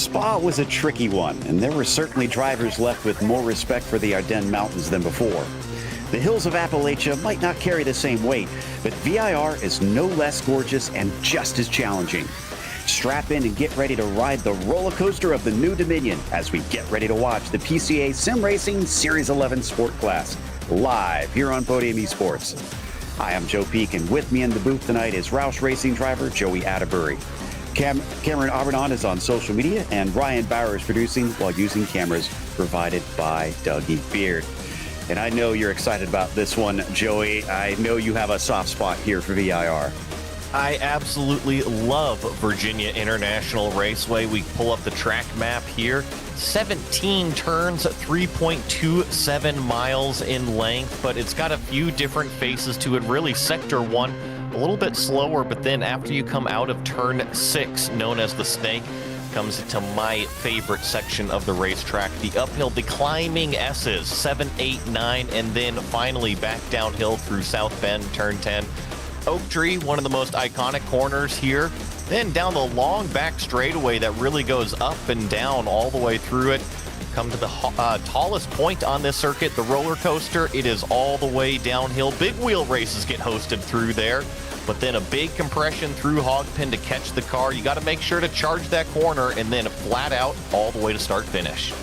Spa was a tricky one, and there were certainly drivers left with more respect for the Ardennes Mountains than before. The hills of Appalachia might not carry the same weight, but VIR is no less gorgeous and just as challenging. Strap in and get ready to ride the roller coaster of the New Dominion as we get ready to watch the PCA Sim Racing Series 11 Sport Class live here on Podium Esports. Hi, I'm Joe Peak, and with me in the booth tonight is Roush Racing driver Joey Atterbury. Cameron Abernon is on social media, and Ryan Bauer is producing while using cameras provided by Dougie Beard. And I know you're excited about this one, Joey. I know you have a soft spot here for VIR. I absolutely love Virginia International Raceway. We pull up the track map here. 17 turns, 3.27 miles in length, but it's got a few different faces to it. Really, Sector 1, a little bit slower, but then after you come out of Turn 6, known as the Snake, comes into my favorite section of the racetrack, the uphill, the climbing S's, 7, 8, 9, and then finally back downhill through South Bend, Turn 10. Oak Tree, one of the most iconic corners here. Then down the long back straightaway that really goes up and down all the way through it. Come to the tallest point on this circuit, the roller coaster. It is all the way downhill. Big wheel races get hosted through there, but then a big compression through Hogpen to catch the car. You got to make sure to charge that corner and then flat out all the way to start finish.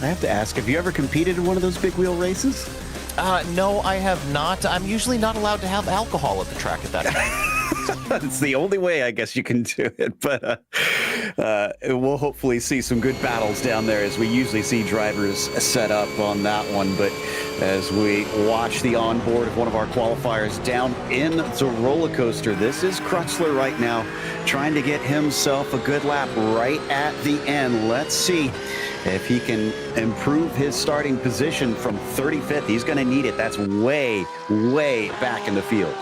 I have to ask, have you ever competed in one of those big wheel races? No, I have not. I'm usually not allowed to have alcohol at the track at that time. It's the only way I guess you can do it, but we'll hopefully see some good battles down there as we usually see drivers set up on that one. But as we watch the onboard of one of our qualifiers down in the roller coaster, this is Crutchler right now trying to get himself a good lap right at the end. Let's see if he can improve his starting position from 35th. He's going to need it. That's way, way back in the field.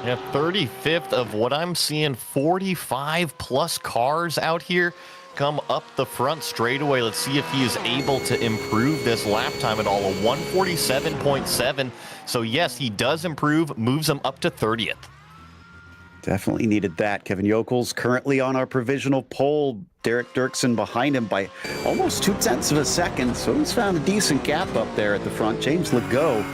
Yeah, 35th of what I'm seeing, 45 plus cars out here come up the front straightaway. Let's see if he is able to improve this lap time at all. A 147.7. So yes, he does improve, moves him up to 30th. Definitely needed that. Kevin Yokel's currently on our provisional pole. Derek Dirksen behind him by almost 0.2 of a second, so he's found a decent gap up there at the front. James Legault,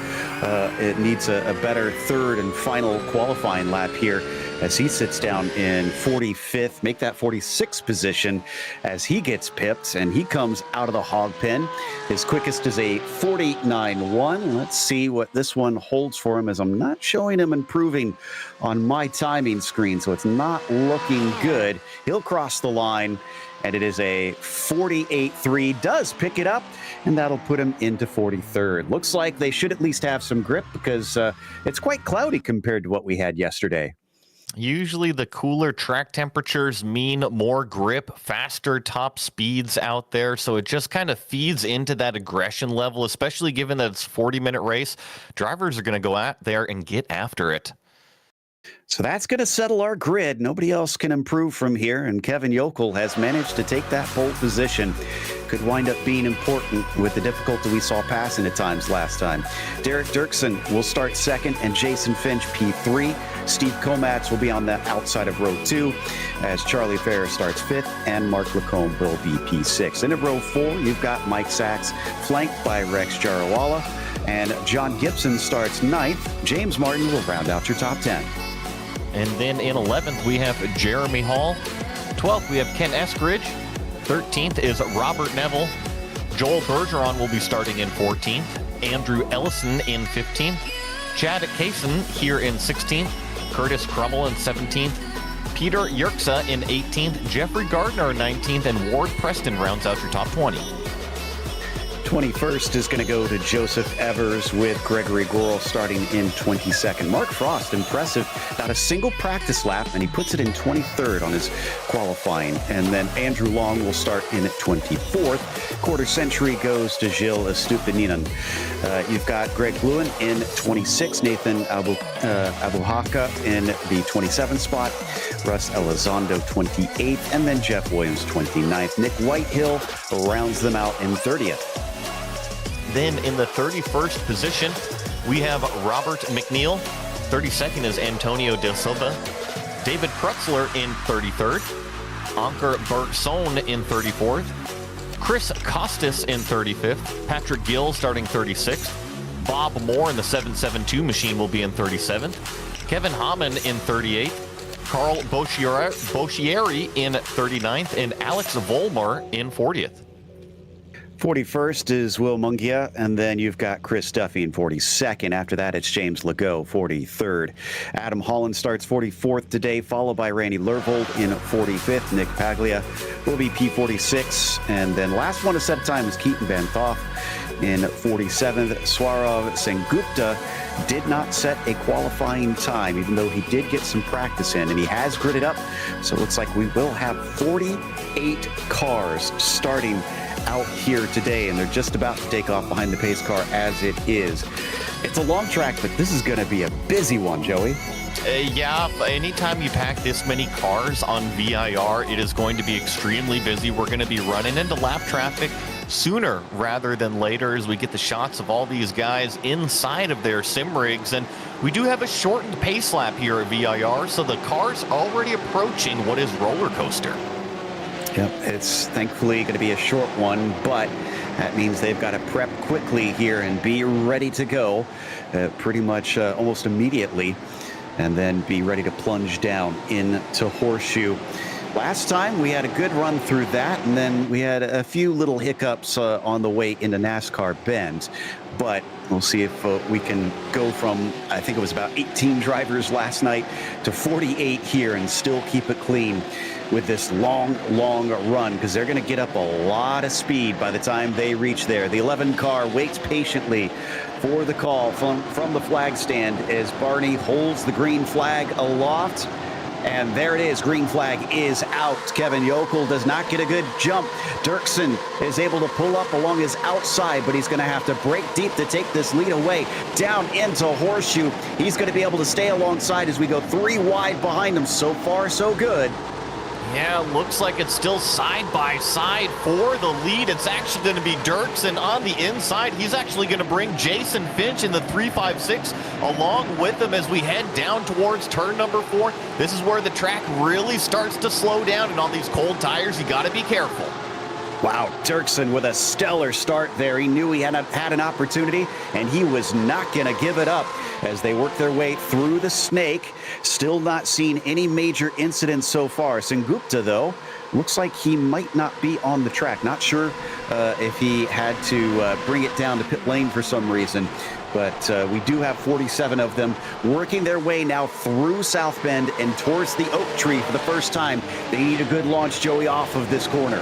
it needs a better third and final qualifying lap here as he sits down in 45th, make that 46th position as he gets pipped and he comes out of the hog pen. His quickest is a 49.1. Let's see what this one holds for him, as I'm not showing him improving on my timing screen, so it's not looking good. He'll cross the line, and it is a 48.3, does pick it up, and that'll put him into 43rd. Looks like they should at least have some grip because it's quite cloudy compared to what we had yesterday. Usually the cooler track temperatures mean more grip, faster top speeds out there, so it just kind of feeds into that aggression level, especially given that it's a 40-minute race. Drivers are going to go out there and get after it. So that's going to settle our grid. Nobody else can improve from here, and Kevin Yokel has managed to take that pole position. Could wind up being important with the difficulty we saw passing at times last time. Derek Dirksen will start second, and Jason Finch P3. Steve Komatz will be on the outside of row 2 as Charlie Ferrer starts 5th, and Mark Lacombe will be P6. And in row 4, you've got Mike Sachs flanked by Rex Jarawala, and John Gibson starts 9th. James Martin will round out your top 10. And then in 11th, we have Jeremy Hall. 12th, we have Ken Eskridge. 13th is Robert Neville. Joel Bergeron will be starting in 14th. Andrew Ellison in 15th. Chad Kaysen here in 16th. Curtis Crummell in 17th. Peter Yerksa in 18th. Jeffrey Gardner in 19th. And Ward Preston rounds out your top 20. 21st is going to go to Joseph Evers with Gregory Gorel starting in 22nd. Mark Frost, impressive, not a single practice lap, and he puts it in 23rd on his qualifying. And then Andrew Long will start in at 24th. Quarter century goes to Gilles Estupiñán. You've got Greg Lewin in 26th, Nathan Abuhaka in the 27th spot, Russ Elizondo 28th, and then Jeff Williams 29th. Nick Whitehill rounds them out in 30th. Then in the 31st position, we have Robert McNeil. 32nd is Antonio De Silva. David Crutchler in 33rd. Anker Bergson in 34th. Chris Costas in 35th. Patrick Gill starting 36th. Bob Moore in the 772 machine will be in 37th. Kevin Hamann in 38th. Carl Boschieri in 39th. And Alex Volmar in 40th. 41st is Will Mungia, and then you've got Chris Duffy in 42nd. After that, it's James Legault, 43rd. Adam Holland starts 44th today, followed by Randy Lervold in 45th. Nick Paglia will be P46. And then last one to set time is Keaton Van Thoff in 47th. Swarov Sengupta did not set a qualifying time, even though he did get some practice in, and he has gridded up. So it looks like we will have 48 cars starting out here today, and they're just about to take off behind the pace car as it is. It's a long track, but this is going to be a busy one, Joey. Yeah, anytime you pack this many cars on VIR, it is going to be extremely busy. We're going to be running into lap traffic sooner rather than later as we get the shots of all these guys inside of their sim rigs. And we do have a shortened pace lap here at VIR, so the car's already approaching what is roller coaster. Yep, it's thankfully going to be a short one, but that means they've got to prep quickly here and be ready to go pretty much almost immediately, and then be ready to plunge down into Horseshoe. Last time we had a good run through that, and then we had a few little hiccups on the way into NASCAR Bend. But we'll see if we can go from, I think it was about 18 drivers last night to 48 here and still keep it clean with this long run, because they're going to get up a lot of speed by the time they reach there. The 11 car waits patiently for the call from the flag stand as Barney holds the green flag aloft. And there it is. Green flag is out. Kevin Yokel does not get a good jump. Dirksen is able to pull up along his outside, but he's going to have to break deep to take this lead away down into Horseshoe. He's going to be able to stay alongside as we go 3 wide behind him. So far, so good. Yeah, looks like it's still side by side for the lead. It's actually going to be Dirksen on the inside. He's actually going to bring Jason Finch in the 356 along with him as we head down towards turn number 4. This is where the track really starts to slow down, and on these cold tires, you got to be careful. Wow, Dirksen with a stellar start there. He knew he had an opportunity, and he was not going to give it up as they work their way through the snake. Still not seen any major incidents so far. Sengupta, though, looks like he might not be on the track. Not sure if he had to bring it down to pit lane for some reason. But we do have 47 of them working their way now through South Bend and towards the oak tree for the first time. They need a good launch, Joey, off of this corner.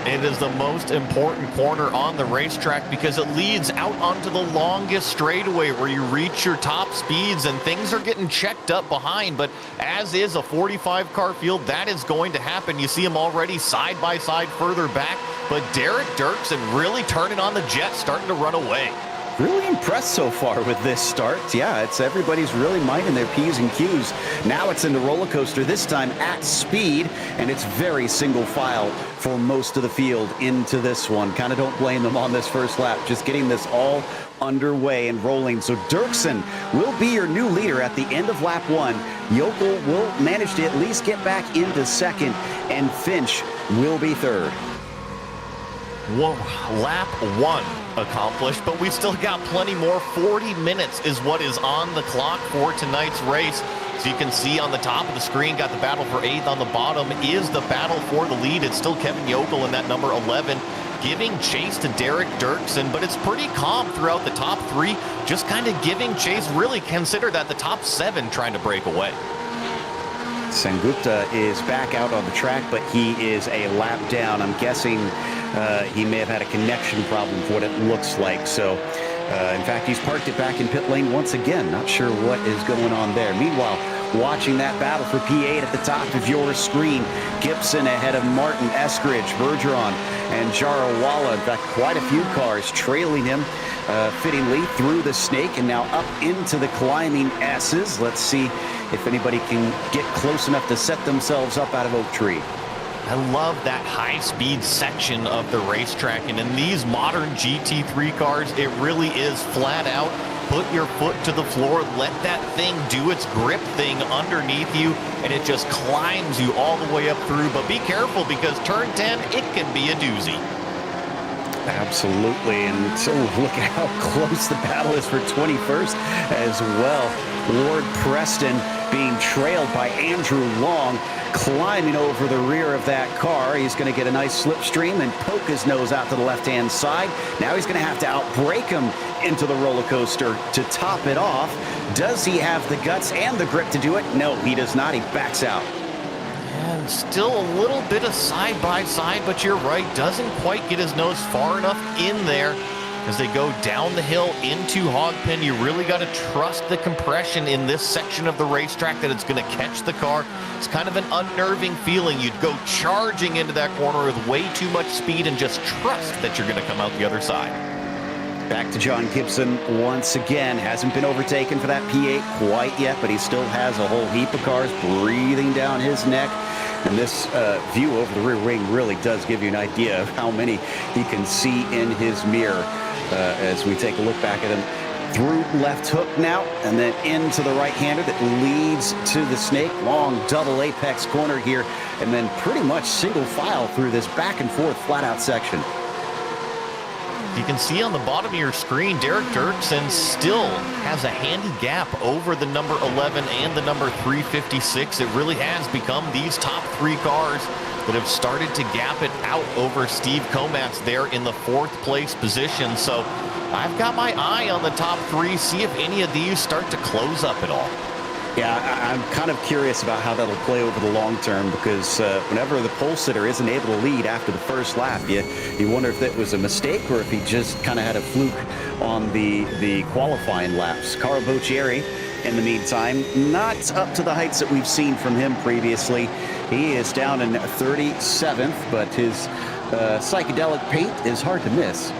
It is the most important corner on the racetrack because it leads out onto the longest straightaway where you reach your top speeds, and things are getting checked up behind. But as is a 45 car field, that is going to happen. You see him already side by side further back, but Derek Dirksen really turning on the jet, starting to run away. Really impressed so far with this start. Yeah, it's everybody's really minding their P's and Q's. Now it's in the roller coaster, this time at speed, and it's very single file for most of the field into this one. Kind of don't blame them on this first lap, just getting this all underway and rolling. So Dirksen will be your new leader at the end of lap 1. Yokel will manage to at least get back into second, and Finch will be third. Whoa, lap 1 accomplished, but we still got plenty more. 40 minutes is what is on the clock for tonight's race. So you can see on the top of the screen, got the battle for 8th. On the bottom is the battle for the lead. It's still Kevin Yokel in that number 11, giving chase to Derek Dirksen, but it's pretty calm throughout the top 3, just kind of giving chase. Really consider that the top 7 trying to break away. Sengupta is back out on the track, but he is a lap down. I'm guessing he may have had a connection problem for what it looks like. So, in fact, he's parked it back in pit lane once again. Not sure what is going on there. Meanwhile, watching that battle for P8 at the top of your screen. Gibson ahead of Martin, Eskridge, Bergeron, and Jarawala. In fact, quite a few cars trailing him fittingly through the snake and now up into the climbing S's. Let's see if anybody can get close enough to set themselves up out of Oak Tree. I love that high-speed section of the racetrack, and in these modern GT3 cars, it really is flat out put your foot to the floor, let that thing do its grip thing underneath you, and it just climbs you all the way up through. But be careful, because turn 10, it can be a doozy. Absolutely, and so look at how close the battle is for 21st as well. Ward Preston being trailed by Andrew Long, climbing over the rear of that car. He's going to get a nice slipstream and poke his nose out to the left-hand side. Now he's going to have to outbrake him into the roller coaster to top it off. Does he have the guts and the grip to do it? No, he does not. He backs out. And still a little bit of side-by-side, but you're right, doesn't quite get his nose far enough in there. As they go down the hill into Hogpen, you really got to trust the compression in this section of the racetrack that it's going to catch the car. It's kind of an unnerving feeling. You'd go charging into that corner with way too much speed and just trust that you're going to come out the other side. Back to John Gibson once again. Hasn't been overtaken for that P8 quite yet, but he still has a whole heap of cars breathing down his neck. And this view over the rear wing really does give you an idea of how many he can see in his mirror. As we take a look back at him through left hook now, and then into the right-hander that leads to the snake. Long double apex corner here, and then pretty much single file through this back and forth flat-out section. You can see on the bottom of your screen, Derek Dirksen still has a handy gap over the number 11 and the number 356. It really has become these top three cars that have started to gap it out over Steve Komatz there in the 4th place position. So I've got my eye on the top three, see if any of these start to close up at all. Yeah, I'm kind of curious about how that'll play over the long term, because whenever the pole sitter isn't able to lead after the first lap, you wonder if that was a mistake or if he just kind of had a fluke on the qualifying laps. Carl Boccieri, in the meantime, not up to the heights that we've seen from him previously. He is down in 37th, but his psychedelic paint is hard to miss.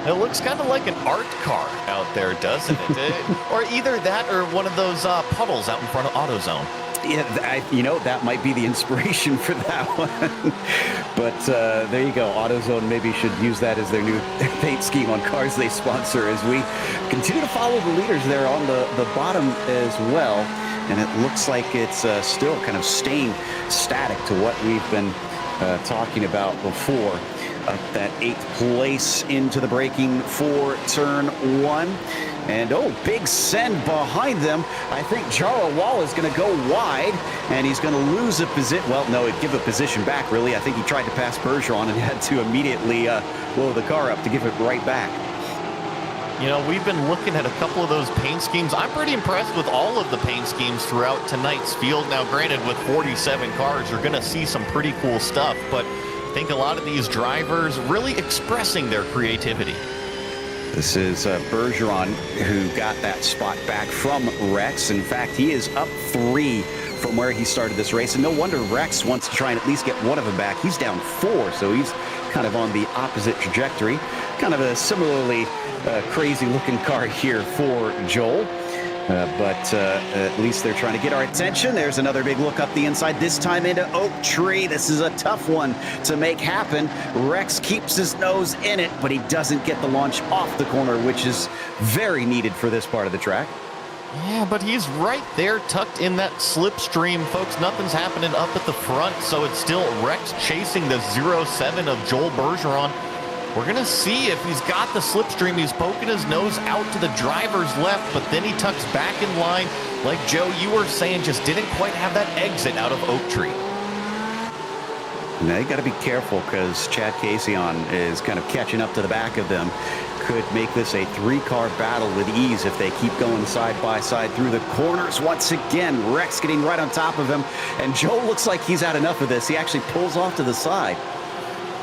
It looks kind of like an art car out there, doesn't it? Or either that or one of those puddles out in front of AutoZone. Yeah, that might be the inspiration for that one. But there you go. AutoZone maybe should use that as their new paint scheme on cars they sponsor, as we continue to follow the leaders there on the bottom as well. And it looks like it's still kind of staying static to what we've been talking about before. Up that 8th place into the braking for turn 1. And big send behind them. I think Jaro Wall is going to go wide, and he's going to lose a position. Well, no, he'd give a position back, really. I think he tried to pass Bergeron and had to immediately blow the car up to give it right back. You know, we've been looking at a couple of those paint schemes. I'm pretty impressed with all of the paint schemes throughout tonight's field. Now, granted, with 47 cars, you're going to see some pretty cool stuff, but I think a lot of these drivers really expressing their creativity. This is Bergeron, who got that spot back from Rex. In fact, he is up 3 from where he started this race. And no wonder Rex wants to try and at least get one of them back. He's down 4, so he's kind of on the opposite trajectory. Kind of a similarly crazy-looking car here for Joel. But at least they're trying to get our attention. There's another big look up the inside, this time into Oak Tree. This is a tough one to make happen. Rex keeps his nose in it, but he doesn't get the launch off the corner, which is very needed for this part of the track. Yeah, but he's right there tucked in that slipstream. Folks, nothing's happening up at the front, so it's still Rex chasing the 07 of Joel Bergeron. We're going to see if he's got the slipstream. He's poking his nose out to the driver's left, but then he tucks back in line. Like Joe, you were saying, just didn't quite have that exit out of Oak Tree. Now you got to be careful, because Chad Casion is kind of catching up to the back of them. Could make this a 3-car battle with ease if they keep going side by side through the corners. Once again, Rex getting right on top of him, and Joel looks like he's had enough of this. He actually pulls off to the side.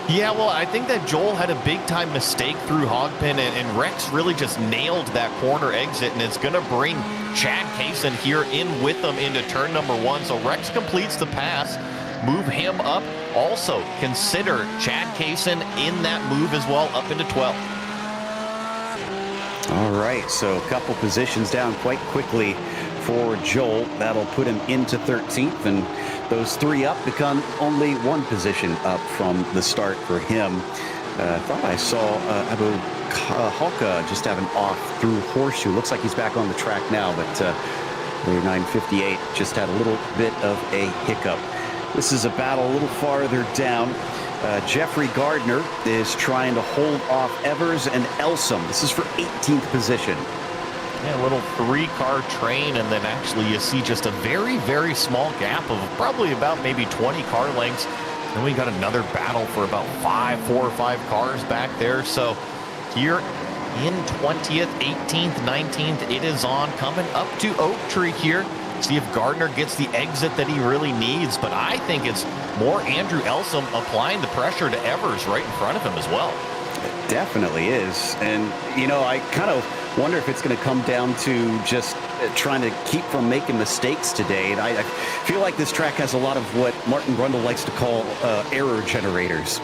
Yeah, well, I think that Joel had a big-time mistake through Hogpen, and Rex really just nailed that corner exit, and it's going to bring Chad Cason here in with them into turn number 1. So Rex completes the pass, move him up. Also, consider Chad Cason in that move as well, up into 12th. All right, so a couple positions down quite quickly for Joel. That'll put him into 13th, and those 3 up become only 1 position up from the start for him. I thought I saw Abu Halka just having off through Horseshoe. Looks like he's back on the track now, but 9:58 just had a little bit of a hiccup. This is a battle a little farther down. Jeffrey Gardner is trying to hold off Evers and Elsom. This is for 18th position. Yeah, a little three-car train, and then actually you see just a very, very small gap of probably about maybe 20 car lengths. Then we got another battle for about 4 or 5 cars back there. So here in 20th, 18th, 19th, it is on, coming up to Oak Tree here. See if Gardner gets the exit that he really needs, but I think it's more Andrew Elsom applying the pressure to Evers right in front of him as well. It definitely is. And, you know, I kind of wonder if it's going to come down to just trying to keep from making mistakes today. And I feel like this track has a lot of what Martin Brundle likes to call error generators.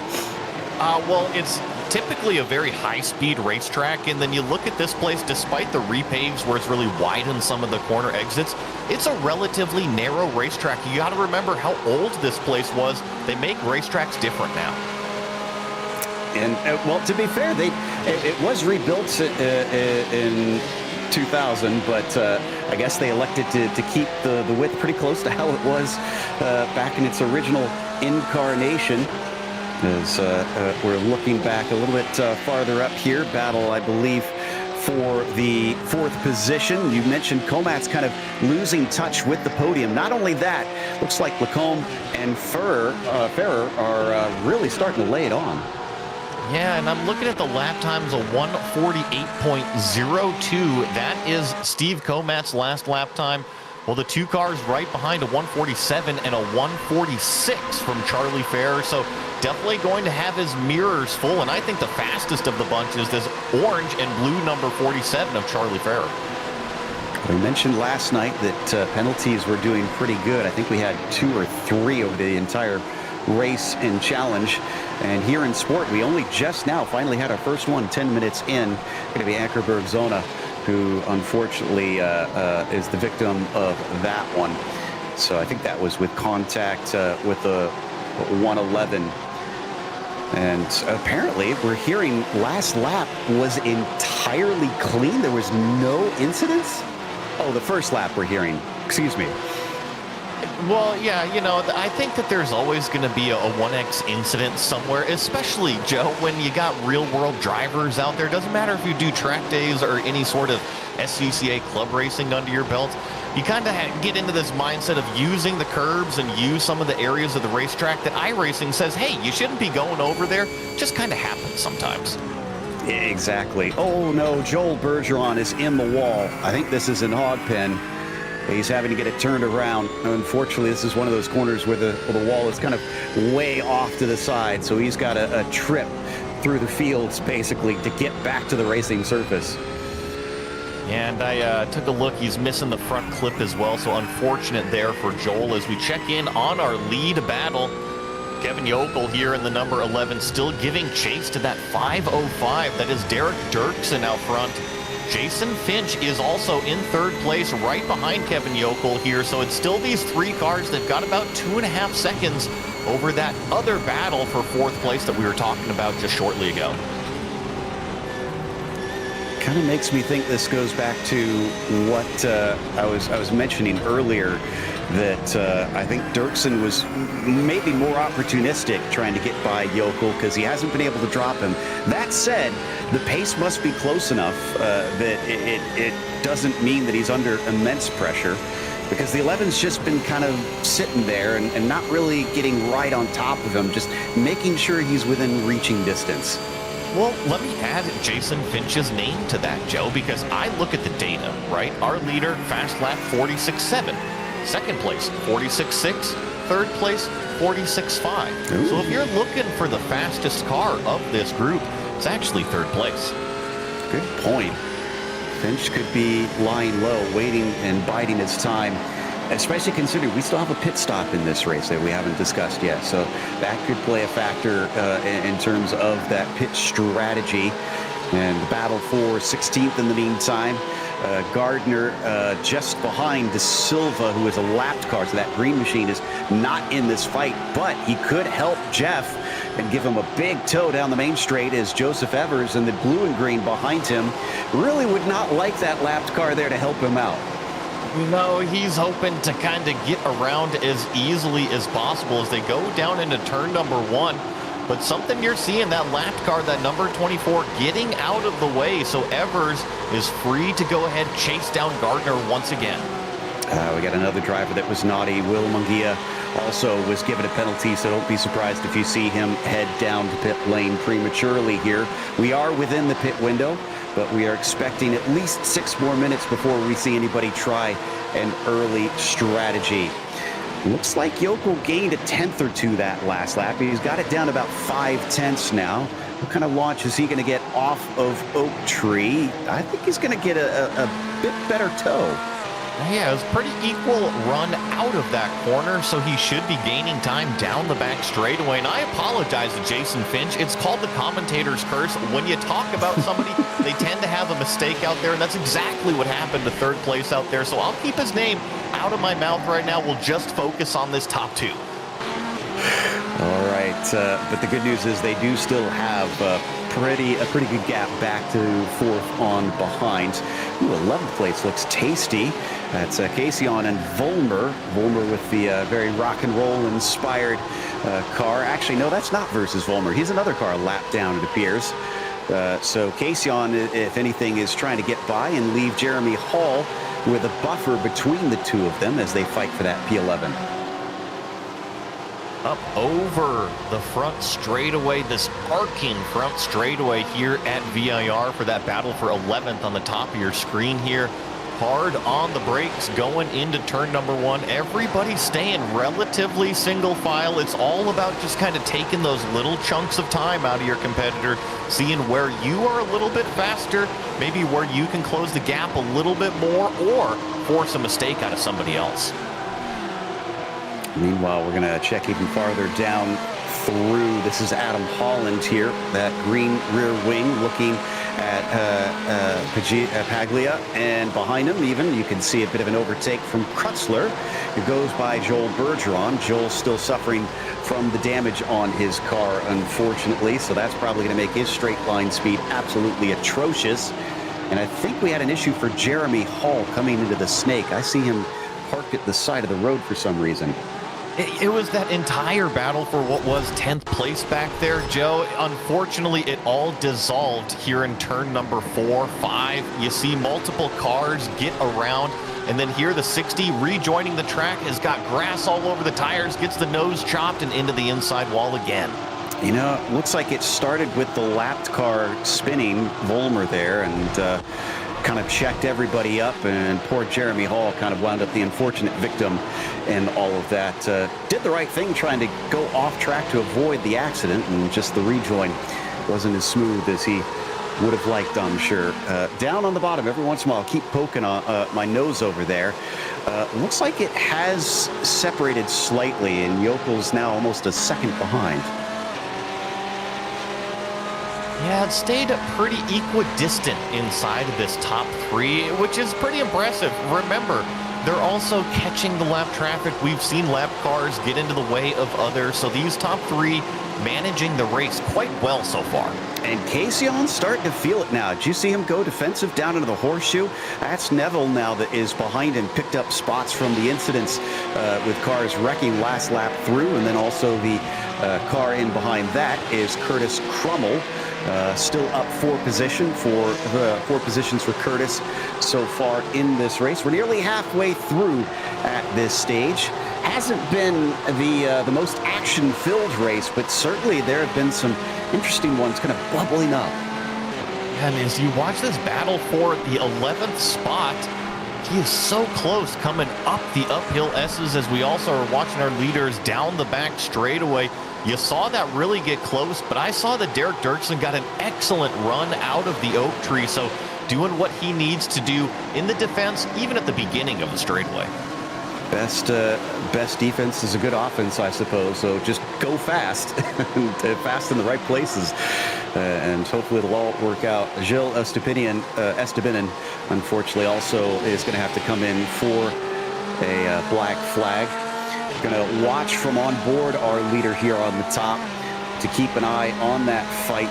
Well, it's typically a very high-speed racetrack, and then you look at this place, despite the repaves where it's really wide in some of the corner exits, it's a relatively narrow racetrack. You got to remember how old this place was. They make racetracks different now. And, well, to be fair, it was rebuilt in 2000, but I guess they elected to keep the width pretty close to how it was back in its original incarnation. As we're looking back a little bit farther up here, battle, I believe, for the 4th position. You mentioned Comat's kind of losing touch with the podium. Not only that, looks like Lacombe and Ferrer are really starting to lay it on. Yeah, and I'm looking at the lap times of 1:48.02. That is Steve Comat's last lap time. Well, the 2 cars right behind, a 1:47 and a 1:46 from Charlie Ferrer. So definitely going to have his mirrors full. And I think the fastest of the bunch is this orange and blue number 47 of Charlie Ferrer. We mentioned last night that penalties were doing pretty good. I think we had 2 or 3 over the entire race and challenge. And here in sport, we only just now finally had our first one 10 minutes in. Going to be Ankerberg Zona, who unfortunately is the victim of that one. So I think that was with contact with the 111. And apparently we're hearing last lap was entirely clean. There was no incidents. Oh, the first lap we're hearing. Excuse me. Well, yeah, you know, I think that there's always going to be a 1X incident somewhere, especially, Joe, when you got real-world drivers out there. Doesn't matter if you do track days or any sort of SCCA club racing under your belt. You kind of get into this mindset of using the curbs and use some of the areas of the racetrack that iRacing says, hey, you shouldn't be going over there. Just kind of happens sometimes. Exactly. Oh, no, Joel Bergeron is in the wall. I think this is an hog pen. He's having to get it turned around. Unfortunately, this is one of those corners where the wall is kind of way off to the side, so he's got a trip through the fields, basically, to get back to the racing surface. And I took a look. He's missing the front clip as well, so unfortunate there for Joel as we check in on our lead battle. Kevin Yokel here in the number 11, still giving chase to that 505. That is Derek Dirksen out front. Jason Finch is also in 3rd place right behind Kevin Yokel here. So it's still these 3 cars that got about 2.5 seconds over that other battle for 4th place that we were talking about just shortly ago. Kind of makes me think this goes back to what I was mentioning earlier, that I think Dirksen was maybe more opportunistic trying to get by Yokel because he hasn't been able to drop him. That said, the pace must be close enough that it doesn't mean that he's under immense pressure, because the 11's just been kind of sitting there and not really getting right on top of him, just making sure he's within reaching distance. Well, let me add Jason Finch's name to that, Joe, because I look at the data, right? Our leader, fast lap 46.7. 2nd place, 46.6. 3rd place, 46.5. So if you're looking for the fastest car of this group, it's actually 3rd place. Good point. Finch could be lying low, waiting and biding his time, especially considering we still have a pit stop in this race that we haven't discussed yet. So that could play a factor in terms of that pit strategy. And the battle for 16th in the meantime. Gardner just behind De Silva, who is a lapped car. So that green machine is not in this fight, but he could help Jeff and give him a big tow down the main straight as Joseph Evers and the blue and green behind him really would not like that lapped car there to help him out. No, he's hoping to kind of get around as easily as possible as they go down into turn number 1. But something you're seeing, that lapped car, that number 24, getting out of the way. So Evers is free to go ahead, chase down Gardner once again. We got another driver that was naughty. Will Munguia also was given a penalty, so don't be surprised if you see him head down to pit lane prematurely here. We are within the pit window, but we are expecting at least 6 more minutes before we see anybody try an early strategy. Looks like Yokel gained a tenth or two that last lap. He's got it down about 5/10 now. What kind of launch is he going to get off of Oak Tree? I think he's going to get a bit better tow. Yeah, it was a pretty equal run out of that corner, so he should be gaining time down the back straightaway. And I apologize to Jason Finch. It's called the commentator's curse. When you talk about somebody, they tend to have a mistake out there, and that's exactly what happened to third place out there. So I'll keep his name out of my mouth right now. We'll just focus on this top 2. All right, but the good news is they do still have a pretty good gap back to 4th on behind. Ooh, 11th place looks tasty. That's Casion and Vollmer. Vollmer with the very rock and roll inspired car. Actually, no, that's not versus Vollmer. He's another car lap down, it appears. So Casion, if anything, is trying to get by and leave Jeremy Hall with a buffer between the two of them as they fight for that P11. Up over the front straightaway, this arcing front straightaway here at VIR for that battle for 11th on the top of your screen here. Hard on the brakes going into turn number 1. Everybody staying relatively single file. It's all about just kind of taking those little chunks of time out of your competitor, seeing where you are a little bit faster, maybe where you can close the gap a little bit more, or force a mistake out of somebody else. Meanwhile, we're going to check even farther down through. This is Adam Holland here, that green rear wing, looking at Paglia, and behind him even you can see a bit of an overtake from Krutzler, who goes by Joel Bergeron. Joel's still suffering from the damage on his car, unfortunately, so that's probably going to make his straight line speed absolutely atrocious. And I think we had an issue for Jeremy Hall coming into the snake. I see him parked at the side of the road for some reason. It was that entire battle for what was 10th place back there, Joe. Unfortunately, it all dissolved here in turn number 4, 5. You see multiple cars get around, and then here the 60 rejoining the track has got grass all over the tires, gets the nose chopped and into the inside wall again. You know, looks like it started with the lapped car spinning, Vollmer there, and kind of checked everybody up, and poor Jeremy Hall kind of wound up the unfortunate victim in all of that. Did the right thing trying to go off track to avoid the accident, and just the rejoin wasn't as smooth as he would have liked, I'm sure. Down on the bottom, every once in a while, I'll keep poking my nose over there. Looks like it has separated slightly, and Yokel's now almost a second behind. Yeah, it stayed pretty equidistant inside of this top 3, which is pretty impressive. Remember, they're also catching the lap traffic. We've seen lap cars get into the way of others, so these top 3 managing the race quite well so far. And Casion's starting to feel it now. Did you see him go defensive down into the horseshoe? That's Neville now that is behind him, picked up spots from the incidents with cars wrecking last lap through, and then also the car in behind that is Curtis Crummell. Still up 4 positions for Curtis so far in this race. We're nearly halfway through at this stage. Hasn't been the most action-filled race, but certainly there have been some interesting ones kind of bubbling up. And as you watch this battle for the 11th spot, he is so close coming up the uphill S's, as we also are watching our leaders down the back straightaway. You saw that really get close, but I saw that Derek Dirksen got an excellent run out of the Oak Tree, so doing what he needs to do in the defense, even at the beginning of the straightaway. Best defense is a good offense, I suppose. So just go fast, fast in the right places, and hopefully it'll all work out. Gilles Estepinian, unfortunately, also is going to have to come in for a black flag. Going to watch from on board our leader here on the top. to keep an eye on that fight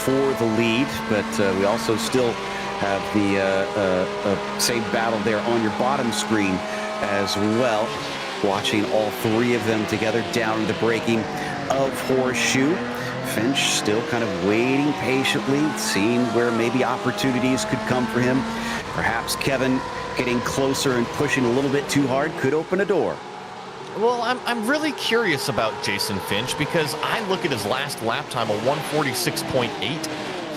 for the lead, but we also still have the same battle there on your bottom screen as well. Watching all three of them together down the braking of Horseshoe. Finch still kind of waiting patiently, seeing where maybe opportunities could come for him. Perhaps Kevin getting closer and pushing a little bit too hard could open a door. Well, I'm really curious about Jason Finch because I look at his last lap time of 146.8.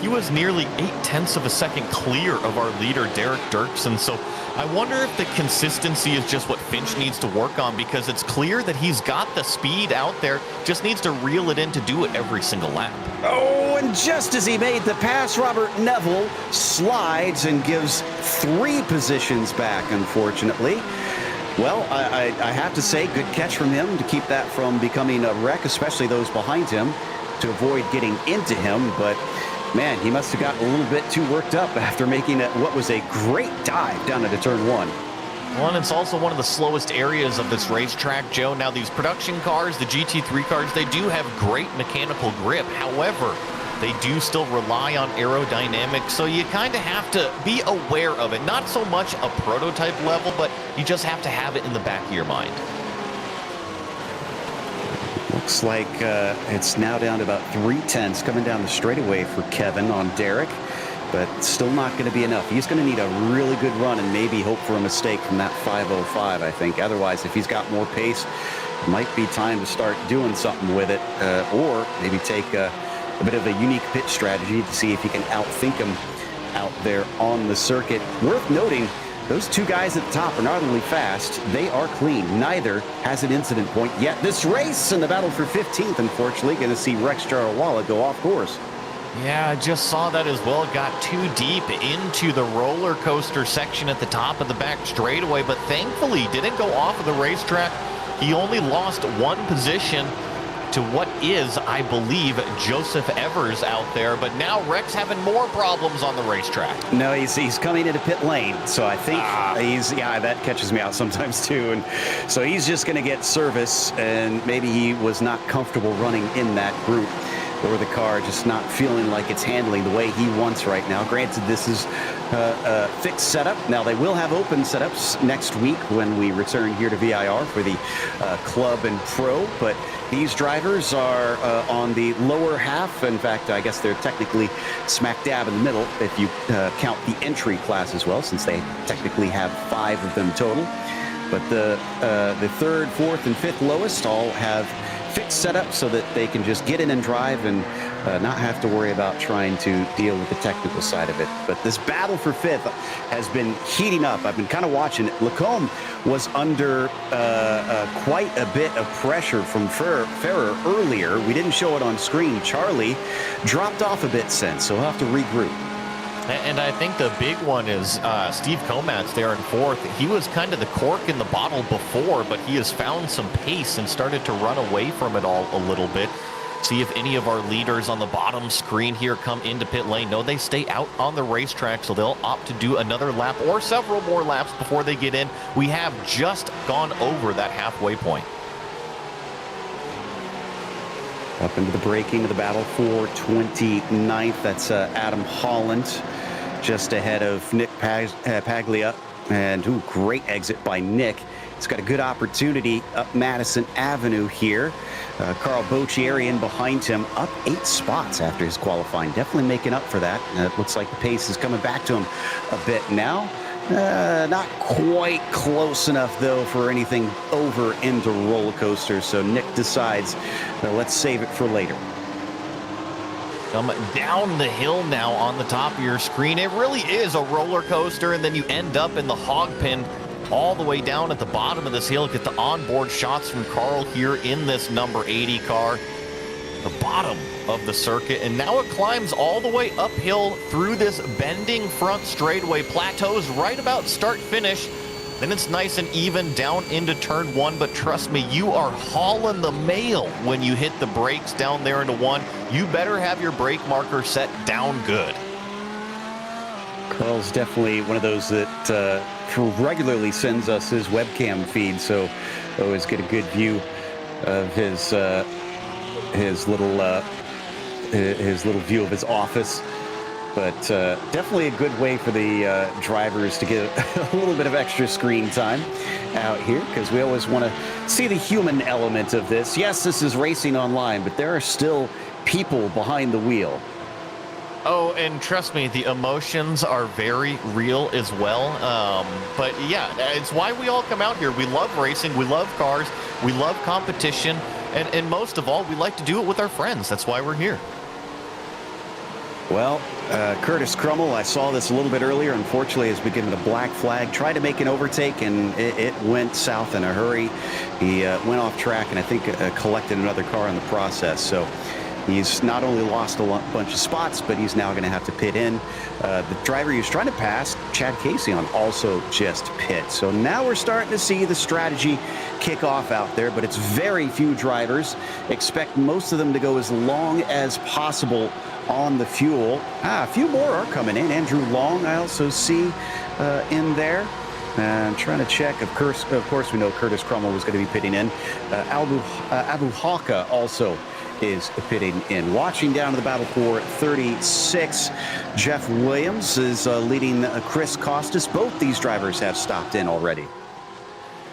He was nearly 0.8 of a second clear of our leader, Derek Dirksen. So I wonder if the consistency is just what Finch needs to work on, because it's clear that he's got the speed out there, just needs to reel it in to do it every single lap. Oh, and just as he made the pass, Robert Neville slides and gives 3 positions back, unfortunately. Well, I have to say, good catch from him to keep that from becoming a wreck, especially those behind him, to avoid getting into him. But man, he must have gotten a little bit too worked up after making what was a great dive down into turn 1. Well, and it's also one of the slowest areas of this racetrack, Joe. Now, these production cars, the GT3 cars, they do have great mechanical grip. However, they do still rely on aerodynamics, so you kind of have to be aware of it. Not so much a prototype level, but you just have to have it in the back of your mind. Looks like it's now down to about 3/10 coming down the straightaway for Kevin on Derek, but still not going to be enough. He's going to need a really good run and maybe hope for a mistake from that 5:05, I think. Otherwise, if he's got more pace, it might be time to start doing something with it, or maybe take a bit of a unique pit strategy to see if he can outthink him out there on the circuit. Worth noting, those 2 guys at the top are not only fast, they are clean. Neither has an incident point yet. This race in the battle for 15th, unfortunately, going to see Rex Jarawala go off course. Yeah, I just saw that as well. Got too deep into the roller coaster section at the top of the back straightaway, but thankfully didn't go off of the racetrack. He only lost 1 position to what is, I believe, Joseph Evers out there. But now Rex having more problems on the racetrack. No, he's coming into pit lane, so I think that catches me out sometimes too. And so he's just going to get service, and maybe he was not comfortable running in that group, or the car just not feeling like it's handling the way he wants right now. Granted, this is a fixed setup. Now, they will have open setups next week when we return here to VIR for the Club and Pro, but these drivers are on the lower half. In fact, I guess they're technically smack dab in the middle if you count the entry class as well, since they technically have 5 of them total. But the 3rd, 4th, and 5th lowest all have fixed setup so that they can just get in and drive and not have to worry about trying to deal with the technical side of it. But this battle for 5th has been heating up. I've been kind of watching it. Lacombe was under quite a bit of pressure from Ferrer earlier. We didn't show it on screen. Charlie dropped off a bit since, so he'll have to regroup. And I think the big one is Steve Komatz there in 4th. He was kind of the cork in the bottle before, but he has found some pace and started to run away from it all a little bit. See if any of our leaders on the bottom screen here come into pit lane. No, they stay out on the racetrack, so they'll opt to do another lap or several more laps before they get in. We have just gone over that halfway point. Up into the braking of the battle for 29th. That's Adam Holland, just ahead of Nick Paglia. And great exit by Nick. He's got a good opportunity up Madison Avenue here. Carl Boccieri in behind him, up 8 spots after his qualifying. Definitely making up for that. It looks like the pace is coming back to him a bit now. Not quite close enough, though, for anything over into roller coasters. So Nick decides, let's save it for later. Come down the hill now on the top of your screen. It really is a roller coaster, and then you end up in the hog pen all the way down at the bottom of this hill. Get the onboard shots from Carl here in this number 80 car. The bottom of the circuit, and now it climbs all the way uphill through this bending front straightaway, plateaus right about start finish. Then it's nice and even down into turn 1, but trust me, you are hauling the mail when you hit the brakes down there into 1. You better have your brake marker set down good. Carl's definitely one of those that regularly sends us his webcam feed, so always get a good view of his his little view of his office. But definitely a good way for the drivers to get a little bit of extra screen time out here, because we always want to see the human element of this. Yes, this is racing online, but there are still people behind the wheel. Oh, and trust me, the emotions are very real as well. But yeah, it's why we all come out here. We love racing, we love cars, we love competition, and most of all, we like to do it with our friends. That's why we're here. Well, Curtis Crummell, I saw this a little bit earlier, unfortunately, has been given a black flag. Tried to make an overtake, and it went south in a hurry. He went off track, and I think collected another car in the process. So he's not only lost a bunch of spots, but he's now going to have to pit in. The driver he was trying to pass, Chad Casey, on also just pit. So now we're starting to see the strategy kick off out there, but it's very few drivers. Expect most of them to go as long as possible on the fuel. A few more are coming in. Andrew Long, I also see in there. I'm trying to check. Of course, we know Curtis Crummell was going to be pitting in. Abu Haka also is pitting in. Watching down to the battle for 36, Jeff Williams is leading Chris Costas. Both these drivers have stopped in already.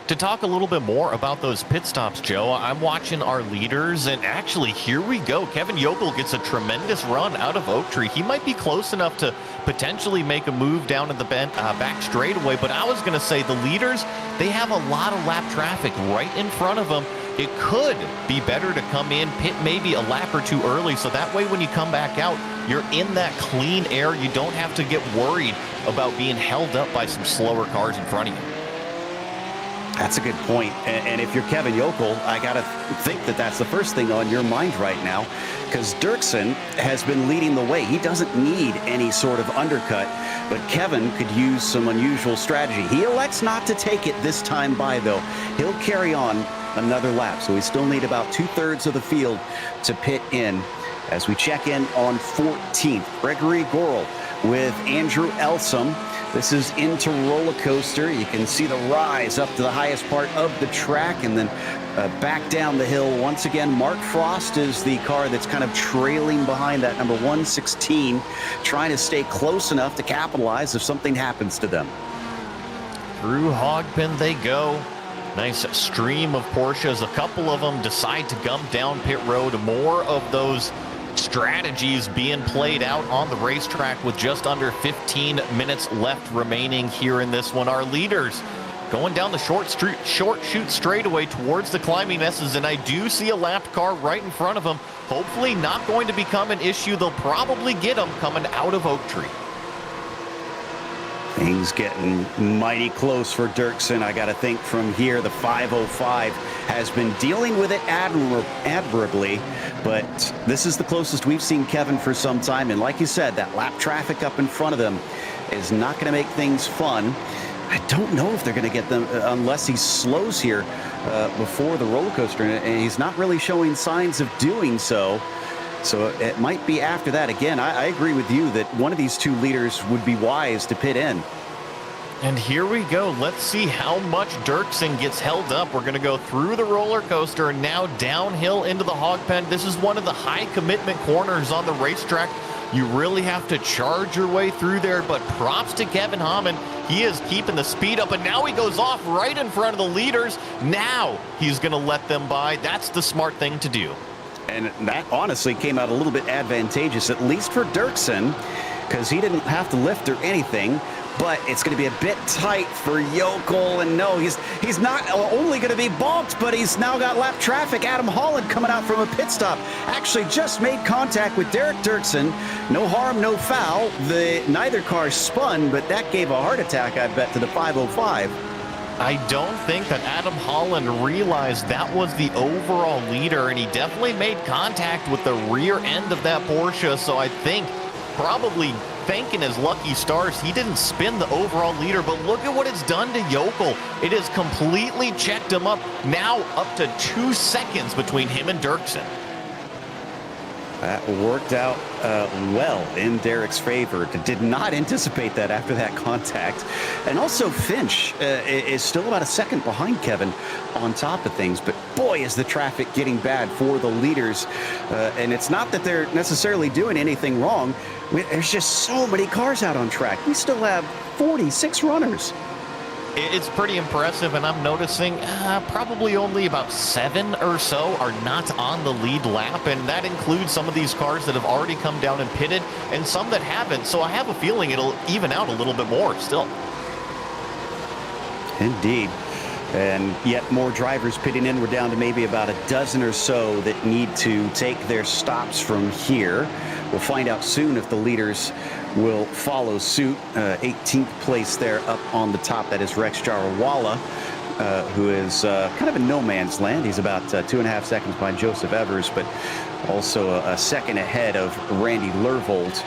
To talk a little bit more about those pit stops, Joe, I'm watching our leaders, and actually, here we go. Kevin Yokel gets a tremendous run out of Oak Tree. He might be close enough to potentially make a move down in the back straightaway, but I was going to say the leaders, they have a lot of lap traffic right in front of them. It could be better to come in, pit maybe a lap or two early, so that way when you come back out, you're in that clean air. You don't have to get worried about being held up by some slower cars in front of you. That's a good point. And if you're Kevin Yokel, I got to think that that's the first thing on your mind right now, because Dirksen has been leading the way. He doesn't need any sort of undercut, but Kevin could use some unusual strategy. He elects not to take it this time by, though. He'll carry on another lap, so we still need about 2/3 of the field to pit in as we check in on 14th. Gregory Gorel with Andrew Elsom. This is into roller coaster. You can see the rise up to the highest part of the track and then back down the hill. Once again, Mark Frost is the car that's kind of trailing behind that number 116, trying to stay close enough to capitalize if something happens to them. Through Hogpen they go. Nice stream of Porsches. A couple of them decide to come down pit road. More of those strategies being played out on the racetrack with just under 15 minutes left remaining here in this one. Our leaders going down the short chute straightaway towards the climbing S's, and I do see a lapped car right in front of them. Hopefully not going to become an issue. They'll probably get them coming out of Oak Tree. Things getting mighty close for Dirksen. I got to think from here, the 505 has been dealing with it admirably, but this is the closest we've seen Kevin for some time. And like you said, that lap traffic up in front of them is not going to make things fun. I don't know if they're going to get them unless he slows here before the roller coaster, and he's not really showing signs of doing so. So it might be after that. Again, I agree with you that one of these two leaders would be wise to pit in. And here we go. Let's see how much Dirksen gets held up. We're going to go through the roller coaster and now downhill into the hog pen. This is one of the high commitment corners on the racetrack. You really have to charge your way through there, but props to Kevin Hammond. He is keeping the speed up, and now he goes off right in front of the leaders. Now he's going to let them by. That's the smart thing to do. And that honestly came out a little bit advantageous, at least for Dirksen, because he didn't have to lift or anything. But it's going to be a bit tight for Yokel. And no, he's not only going to be balked, but he's now got lap traffic. Adam Holland coming out from a pit stop. Actually just made contact with Derek Dirksen. No harm, no foul. Neither car spun, but that gave a heart attack, I bet, to the 505. I don't think that Adam Holland realized that was the overall leader, and he definitely made contact with the rear end of that Porsche. So I think probably thanking his lucky stars, he didn't spin the overall leader, but look at what it's done to Yokel. It has completely checked him up. Now up to 2 seconds between him and Dirksen. That worked out well in Derek's favor. Did not anticipate that after that contact. And also Finch is still about a second behind Kevin on top of things. But boy, is the traffic getting bad for the leaders. And it's not that they're necessarily doing anything wrong. There's just so many cars out on track. We still have 46 runners. It's pretty impressive, and I'm noticing probably only about 7 or so are not on the lead lap, and that includes some of these cars that have already come down and pitted and some that haven't, so I have a feeling it'll even out a little bit more still. Indeed. And yet more drivers pitting in. We're down to maybe about a dozen or so that need to take their stops from here. We'll find out soon if the leaders will follow suit. 18th place there up on the top. That is Rex Jarawala, who is kind of in no man's land. He's about 2.5 seconds behind Joseph Evers, but also a second ahead of Randy Lervold.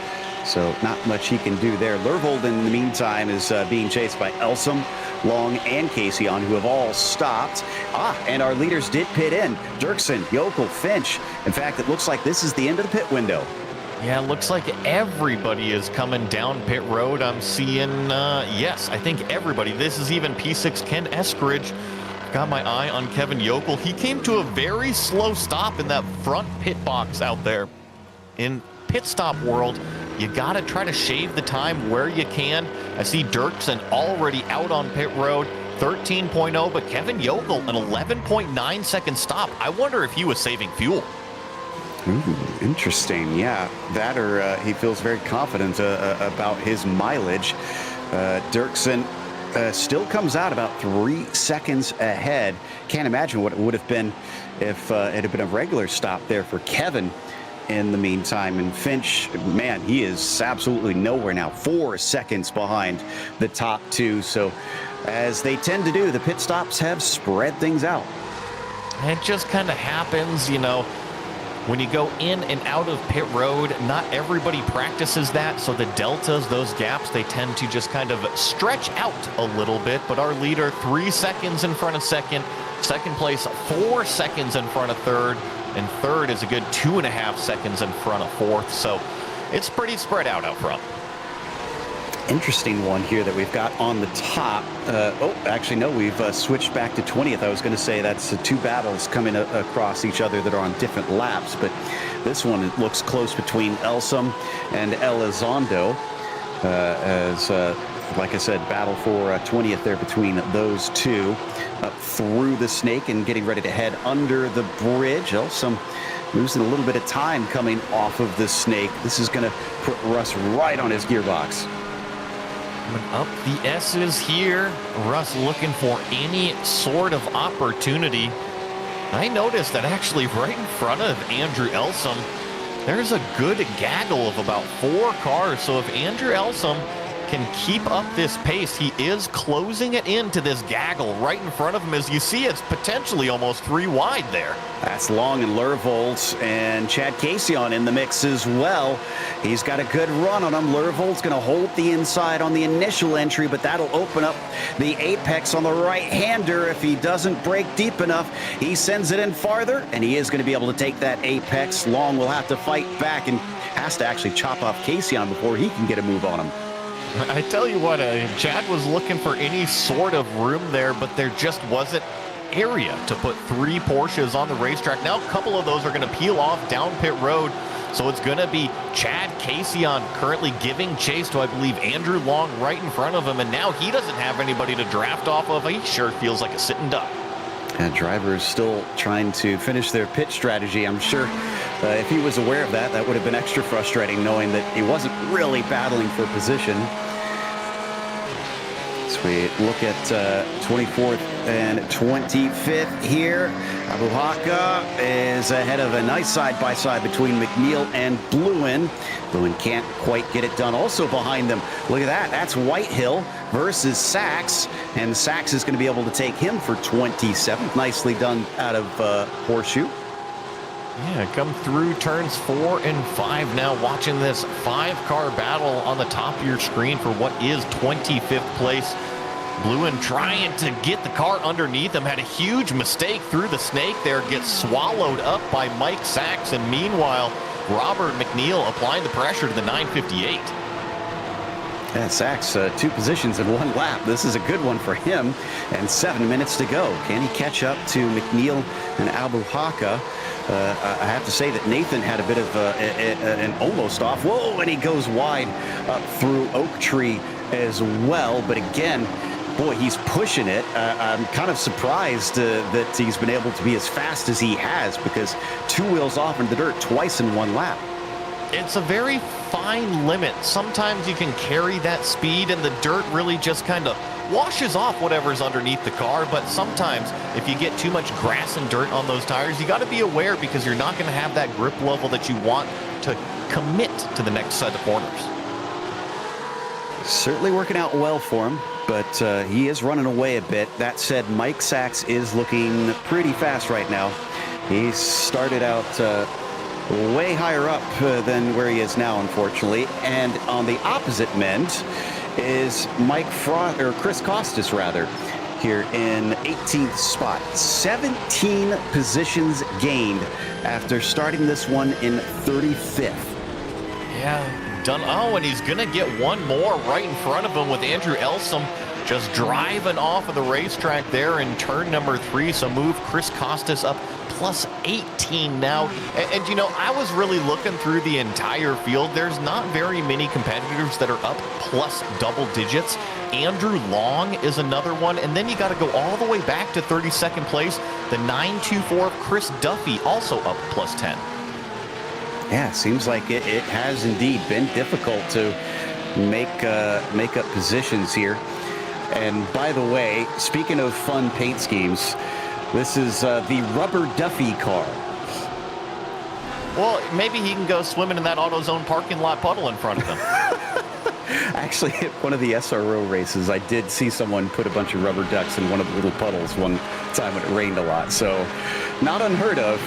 So not much he can do there. Lervold, in the meantime, is being chased by Elsom, Long, and Casey who have all stopped. And our leaders did pit in. Dirksen, Yokel, Finch. In fact, it looks like this is the end of the pit window. Yeah, it looks like everybody is coming down pit road. I'm seeing, yes, I think everybody. This is even P6 Ken Eskridge. Got my eye on Kevin Yokel. He came to a very slow stop in that front pit box out there. In pit stop world, you got to try to shave the time where you can. I see Dirksen already out on pit road, 13.0, but Kevin Yokel, an 11.9 second stop. I wonder if he was saving fuel. Ooh, interesting. Yeah, that or he feels very confident about his mileage. Dirksen still comes out about 3 seconds ahead. Can't imagine what it would have been if it had been a regular stop there for Kevin in the meantime. And Finch, man, he is absolutely nowhere now. 4 seconds behind the top two. So as they tend to do, the pit stops have spread things out. It just kind of happens, you know. When you go in and out of pit road, not everybody practices that, so the deltas, those gaps, they tend to just kind of stretch out a little bit. But our leader, 3 seconds in front of second place, 4 seconds in front of third, and third is a good 2.5 seconds in front of fourth. So it's pretty spread out front. Interesting one here that we've got on the top. Actually, no, we've switched back to 20th. I was going to say that's 2 battles coming across each other that are on different laps, but this one, it looks close between Elsom and Elizondo. Like I said, battle for 20th there between those two. Up through the snake and getting ready to head under the bridge. Elsom losing a little bit of time coming off of the snake. This is going to put Russ right on his gearbox. Up the S's here. Russ looking for any sort of opportunity. I noticed that actually right in front of Andrew Elsom, there's a good gaggle of about 4 cars. So if Andrew Elsom can keep up this pace, he is closing it into this gaggle right in front of him. As you see, it's potentially almost 3 wide there. That's Long and Lervold, and Chad Casey in the mix as well. He's got a good run on him. Lervold's going to hold the inside on the initial entry, but that'll open up the apex on the right-hander. If he doesn't break deep enough, he sends it in farther, and he is going to be able to take that apex. Long will have to fight back and has to actually chop off Casey before he can get a move on him. I tell you what, Chad was looking for any sort of room there, but there just wasn't area to put 3 Porsches on the racetrack. Now a couple of those are going to peel off down pit road, so it's going to be Chad Casey currently giving chase to, I believe, Andrew Long right in front of him, and now he doesn't have anybody to draft off of. He sure feels like a sitting duck. And drivers still trying to finish their pit strategy. I'm sure if he was aware of that, that would have been extra frustrating, knowing that he wasn't really battling for position. So we look at 24th and 25th here. Abu Haka is ahead of a nice side-by-side between McNeil and Bluen. Bluen can't quite get it done. Also behind them, look at that. That's Whitehill versus Sachs. And Sachs is going to be able to take him for 27th. Nicely done out of Horseshoe. Yeah, come through turns 4 and 5 now, watching this 5-car battle on the top of your screen for what is 25th place. Bluen trying to get the car underneath him, had a huge mistake through the snake there, gets swallowed up by Mike Sachs, and meanwhile, Robert McNeil applying the pressure to the 958. Yeah, Sachs, 2 positions in 1 lap. This is a good one for him, and 7 minutes to go. Can he catch up to McNeil and Abu Haka? I have to say that Nathan had a bit of an almost off. Whoa, and he goes wide up through Oak Tree as well. But again, boy, he's pushing it. I'm kind of surprised that he's been able to be as fast as he has, because 2 wheels off in the dirt twice in 1 lap. It's a very fine limit. Sometimes you can carry that speed and the dirt really just kind of washes off whatever's underneath the car. But sometimes if you get too much grass and dirt on those tires, you got to be aware, because you're not going to have that grip level that you want to commit to the next set of corners. Certainly working out well for him, but he is running away a bit. That said, Mike Sachs is looking pretty fast right now. He started out way higher up than where he is now, unfortunately. And on the opposite end is Chris Costas, rather, here in 18th spot. 17 positions gained after starting this one in 35th. Yeah, done. Oh, and he's going to get one more right in front of him with Andrew Elsom just driving off of the racetrack there in turn number 3. So move Chris Costas up plus 18 now. And you know, I was really looking through the entire field. There's not very many competitors that are up plus double digits. Andrew Long is another one. And then you got to go all the way back to 32nd place. The 924 of Chris Duffy also up plus 10. Yeah, seems like it has indeed been difficult to make up positions here. And by the way, speaking of fun paint schemes, this is the Rubber Duffy car. Well, maybe he can go swimming in that AutoZone parking lot puddle in front of him. Actually, at one of the SRO races, I did see someone put a bunch of rubber ducks in one of the little puddles one time when it rained a lot. So not unheard of,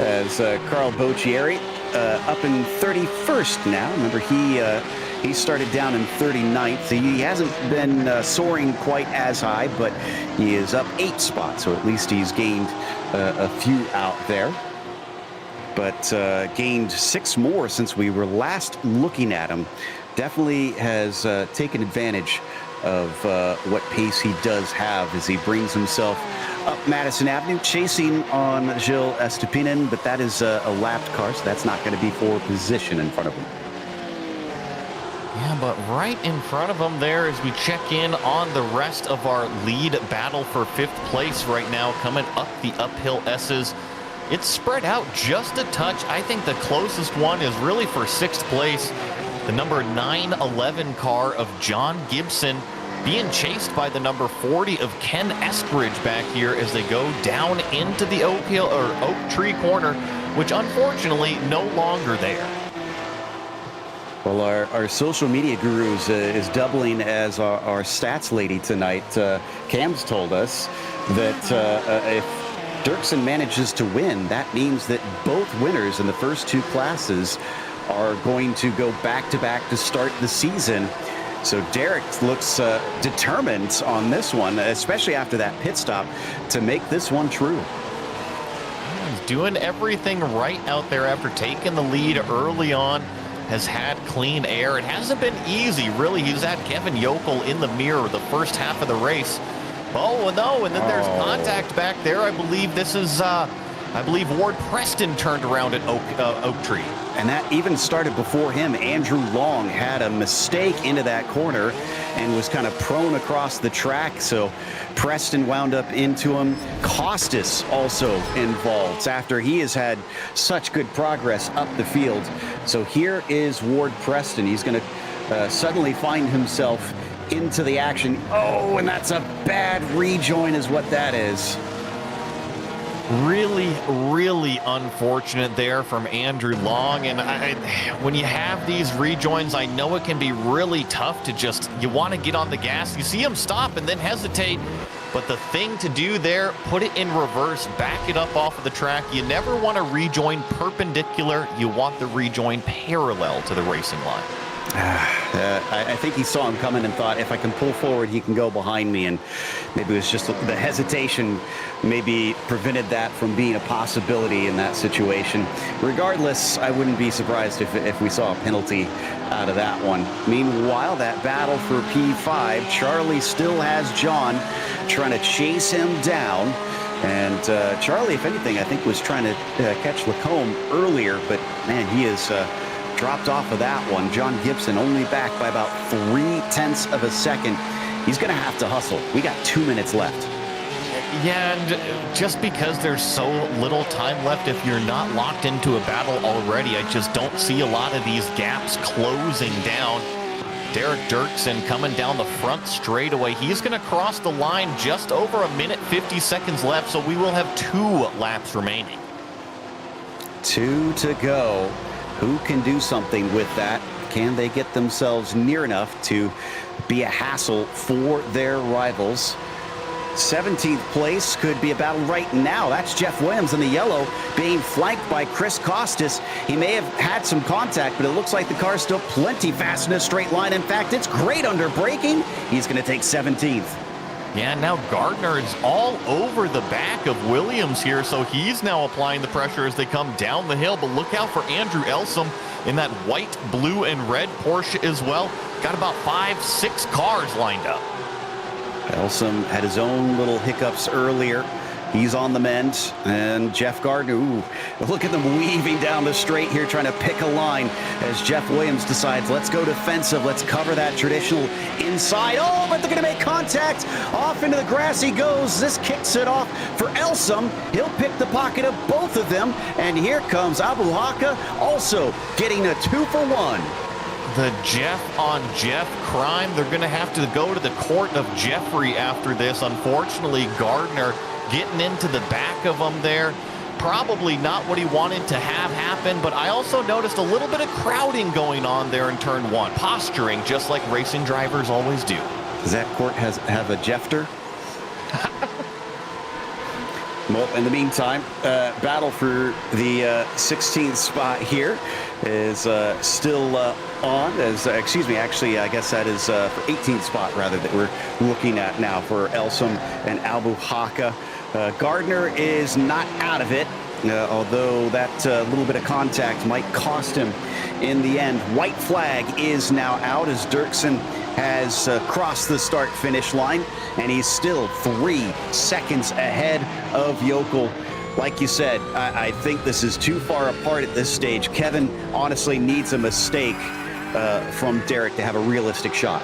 as Carl Boccieri up in 31st now. Remember, he started down in 39th. He hasn't been soaring quite as high, but he is up 8 spots, so at least he's gained a few out there. But gained 6 more since we were last looking at him. Definitely has taken advantage of what pace he does have as he brings himself up Madison Avenue, chasing on Gilles Estepinen, but that is a lapped car, so that's not going to be for position in front of him. Yeah, but right in front of him there as we check in on the rest of our lead battle for 5th place right now, coming up the uphill S's. It's spread out just a touch. I think the closest one is really for 6th place. The number 911 car of John Gibson being chased by the number 40 of Ken Estridge back here as they go down into the Oak Tree corner, which unfortunately no longer there. Well, our social media guru is doubling as our stats lady tonight. Cam's told us that if Dirksen manages to win, that means that both winners in the first 2 classes are going to go back-to-back to start the season. So Derek looks determined on this one, especially after that pit stop, to make this one true. He's doing everything right out there after taking the lead early on. Has had clean air. It hasn't been easy, really. He's had Kevin Yokel in the mirror the first half of the race. Oh, no, and then there's contact back there. I believe this is, I believe Ward Preston turned around at Oak Tree. And that even started before him. Andrew Long had a mistake into that corner and was kind of prone across the track. So Preston wound up into him. Costas also involved after he has had such good progress up the field. So here is Ward Preston. He's going to suddenly find himself into the action. Oh, and that's a bad rejoin is what that is. Really, really unfortunate there from Andrew Long. And when you have these rejoins, I know it can be really tough to just, you want to get on the gas. You see him stop and then hesitate. But the thing to do there, put it in reverse, back it up off of the track. You never want to rejoin perpendicular. You want the rejoin parallel to the racing line. I think he saw him coming and thought, if I can pull forward, he can go behind me. And maybe it was just the hesitation maybe prevented that from being a possibility in that situation. Regardless, I wouldn't be surprised if we saw a penalty out of that one. Meanwhile, that battle for P5, Charlie still has John trying to chase him down. And Charlie, if anything, I think was trying to catch Lacombe earlier, but man, he is dropped off of that one. John Gibson only back by about 0.3 of a second. He's going to have to hustle. We got 2 minutes left. Yeah, and just because there's so little time left, if you're not locked into a battle already, I just don't see a lot of these gaps closing down. Derek Dirksen coming down the front straightaway. He's going to cross the line just over 1:50 left, so we will have 2 laps remaining. 2 to go. Who can do something with that? Can they get themselves near enough to be a hassle for their rivals? 17th place could be a battle right now. That's Jeff Williams in the yellow being flanked by Chris Costas. He may have had some contact, but it looks like the car's still plenty fast in a straight line. In fact, it's great under braking. He's going to take 17th. Yeah, now Gardner is all over the back of Williams here, so he's now applying the pressure as they come down the hill. But look out for Andrew Elsom in that white, blue, and red Porsche as well. Got about 5-6 cars lined up. Elsom had his own little hiccups earlier. He's on the mend. And Jeff Gardner, ooh, look at them weaving down the straight here, trying to pick a line as Jeff Williams decides, let's go defensive. Let's cover that traditional inside. Oh, but they're going to make contact. Off into the grass he goes. This kicks it off for Elsom. He'll pick the pocket of both of them. And here comes Abu Haka, also getting a 2-for-1. The Jeff on Jeff crime. They're going to have to go to the court of Jeffrey after this. Unfortunately, Gardner getting into the back of him there. Probably not what he wanted to have happen, but I also noticed a little bit of crowding going on there in turn 1. Posturing, just like racing drivers always do. Does that court have a Jefter? Well, in the meantime, battle for the 16th spot here is still on. Actually, I guess that is for 18th spot, rather, that we're looking at now for Elsom and Abu Haka. Gardner is not out of it, although that little bit of contact might cost him in the end. White flag is now out as Dirksen has crossed the start-finish line, and he's still 3 seconds ahead of Yokel. Like you said, I think this is too far apart at this stage. Kevin honestly needs a mistake from Derek to have a realistic shot.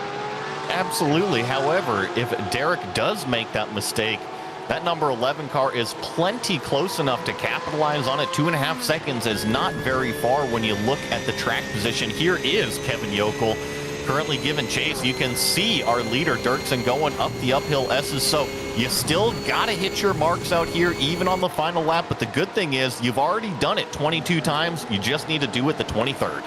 Absolutely. However, if Derek does make that mistake, that number 11 car is plenty close enough to capitalize on it. 2.5 seconds is not very far when you look at the track position. Here is Kevin Yokel currently giving chase. You can see our leader Dirksen going up the uphill S's. So you still got to hit your marks out here, even on the final lap. But the good thing is you've already done it 22 times. You just need to do it the 23rd.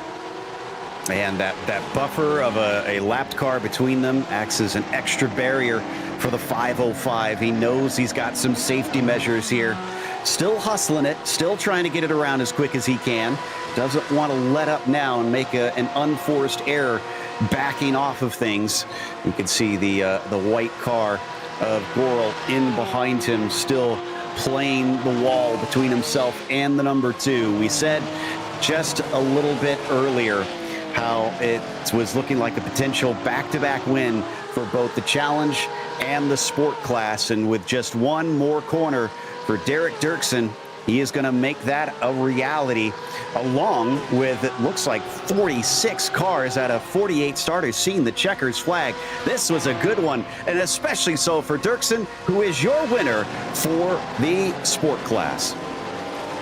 And that buffer of a lapped car between them acts as an extra barrier for the 505. He knows he's got some safety measures here. Still hustling it, still trying to get it around as quick as he can. Doesn't want to let up now and make an unforced error backing off of things. You can see the white car of Goral in behind him, still playing the wall between himself and the number 2. We said just a little bit earlier how it was looking like a potential back-to-back win for both the Challenge and the Sport class. And with just one more corner for Derek Dirksen, he is going to make that a reality, along with, it looks like, 46 cars out of 48 starters seeing the checkers flag. This was a good one, and especially so for Dirksen, who is your winner for the Sport class.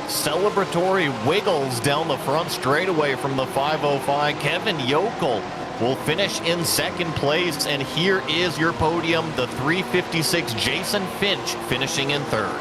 Celebratory wiggles down the front straightaway from the 505. Kevin Yokel will finish in second place, and here is your podium, the 356 Jason Finch finishing in third.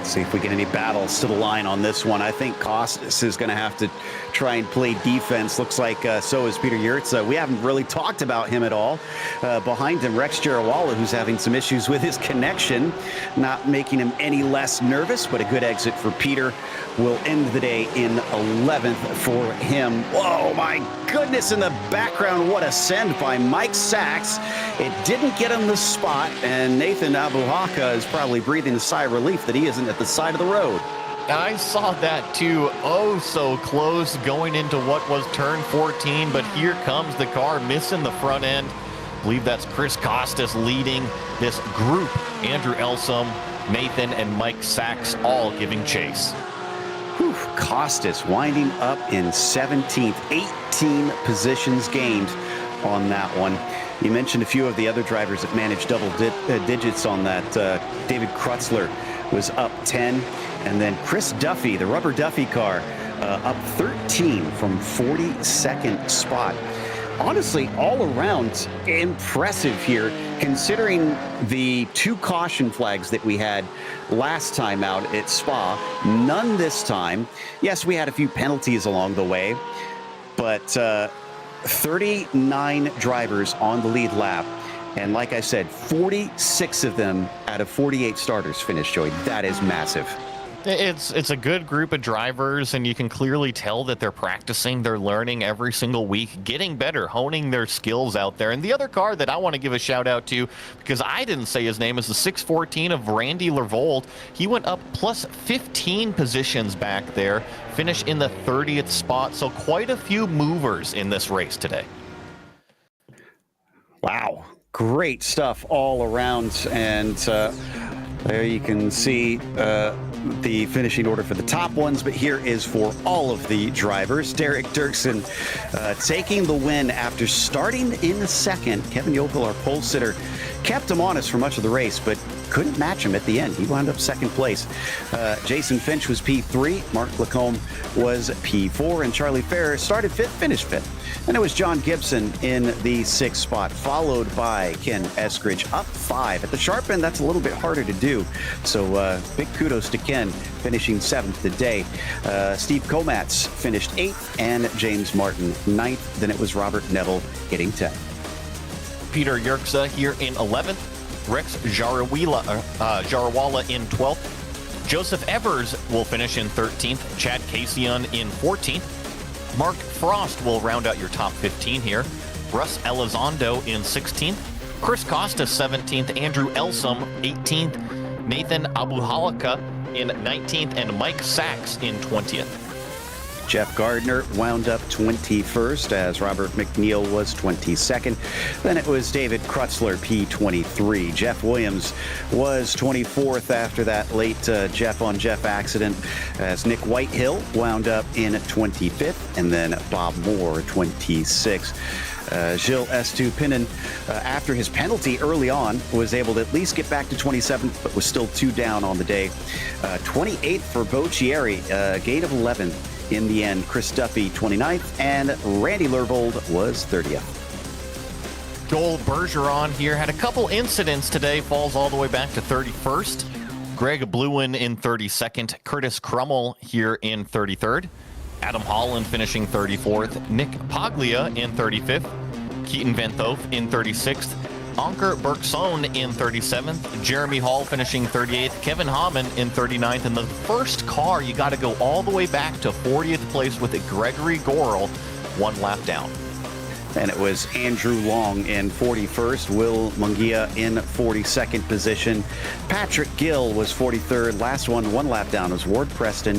See if we get any battles to the line on this one. I think Costas is going to have to try and play defense. Looks like so is Peter Yurtsa. We haven't really talked about him at all. Behind him, Rex Jarawala, who's having some issues with his connection, not making him any less nervous, but a good exit for Peter. Will end the day in 11th for him. Whoa, my goodness, in the background, what a send by Mike Sachs. It didn't get him the spot, and Nathan Abuhaka is probably breathing a sigh of relief that he isn't at the side of the road. I saw that too, oh so close going into what was turn 14, but here comes the car missing the front end. I believe that's Chris Costas leading this group. Andrew Elsom, Nathan, and Mike Sachs all giving chase. Whew, Costas winding up in 17th, 18 positions gained on that one. You mentioned a few of the other drivers that managed double digits on that. David Krutzler was up 10. And then Chris Duffy, the rubber Duffy car, up 13 from 42nd spot. Honestly, all around impressive here, considering the 2 caution flags that we had last time out at Spa. None this time. Yes, we had a few penalties along the way, but 39 drivers on the lead lap. And like I said, 46 of them out of 48 starters finished, Joey. That is massive. It's a good group of drivers, and you can clearly tell that they're practicing, they're learning every single week, getting better, honing their skills out there. And the other car that I want to give a shout out to, because I didn't say his name, is the 614 of Randy Lervold. He went up plus 15 positions back there, finished in the 30th spot. So quite a few movers in this race today. Wow, great stuff all around. And there you can see the finishing order for the top ones, but here is for all of the drivers. Derek Dirksen taking the win after starting in the second. Kevin Yokel, our pole sitter, kept him honest for much of the race, but couldn't match him at the end. He wound up second place. Jason Finch was P3, Mark Lacombe was P4, and Charlie Ferrer started fifth, finished fifth. And it was John Gibson in the 6th spot, followed by Ken Eskridge up 5. At the sharp end, that's a little bit harder to do. So big kudos to Ken, finishing 7th today. Steve Komatz finished 8th, and James Martin 9th. Then it was Robert Neville getting 10th. Peter Yurtsa here in 11th. Rex Jarawala in 12th. Joseph Evers will finish in 13th. Chad Casion in 14th. Mark Frost will round out your top 15 here. Russ Elizondo in 16th. Chris Costas 17th. Andrew Elsom 18th. Nathan Abuhalaka in 19th. And Mike Sachs in 20th. Jeff Gardner wound up 21st as Robert McNeil was 22nd. Then it was David Krutzler, P23. Jeff Williams was 24th after that late Jeff on Jeff accident as Nick Whitehill wound up in 25th, and then Bob Moore 26th. Gilles Estupinian, after his penalty early on, was able to at least get back to 27th, but was still 2 down on the day. 28th for Boccieri, gain of 11. In the end, Chris Duffy 29th, and Randy Lervold was 30th. Joel Bergeron here had a couple incidents today, falls all the way back to 31st. Greg Bluin in 32nd. Curtis Crummell here in 33rd. Adam Holland finishing 34th. Nick Paglia in 35th. Keaton Van Thof in 36th. Anker Bergson in 37th. Jeremy Hall finishing 38th. Kevin Hamann in 39th. And the first car, you got to go all the way back to 40th place with Gregory Gorel, 1 lap down. And it was Andrew Long in 41st, Will Munguia in 42nd position. Patrick Gill was 43rd. Last one 1 lap down was Ward Preston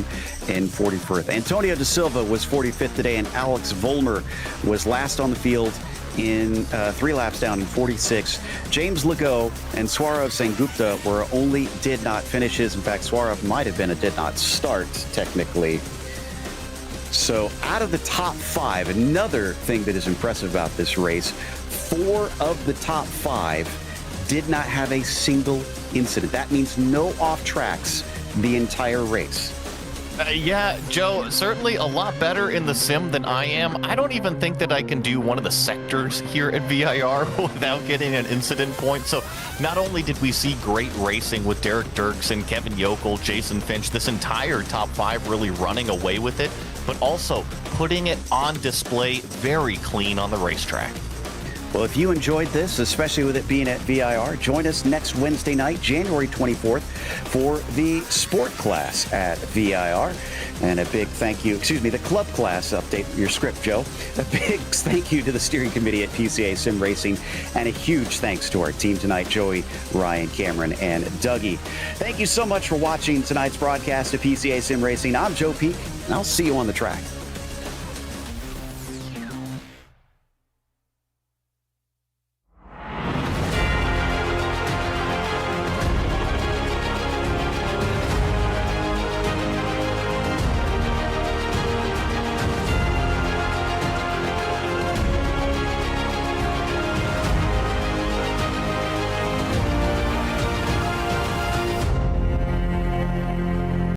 in 41st. Antonio Da Silva was 45th today, and Alex Vollmer was last on the field in 3 laps down in 46. James Legault and Swarov Sengupta did not finishes. In fact, Swarov might have been a did not start technically. So out of the top 5, another thing that is impressive about this race, 4 of the top 5 did not have a single incident. That means no off tracks the entire race. Yeah, Joe, certainly a lot better in the sim than I am. I don't even think that I can do one of the sectors here at VIR without getting an incident point. So not only did we see great racing with Derek Dirksen, Kevin Yokel, Jason Finch, this entire top 5 really running away with it, but also putting it on display very clean on the racetrack. Well, if you enjoyed this, especially with it being at VIR, join us next Wednesday night, January 24th, for the sport class at VIR. And a big thank you, the club class update, your script, Joe. A big thank you to the steering committee at PCA Sim Racing, and a huge thanks to our team tonight, Joey, Ryan, Cameron, and Dougie. Thank you so much for watching tonight's broadcast of PCA Sim Racing. I'm Joe Peak, and I'll see you on the track.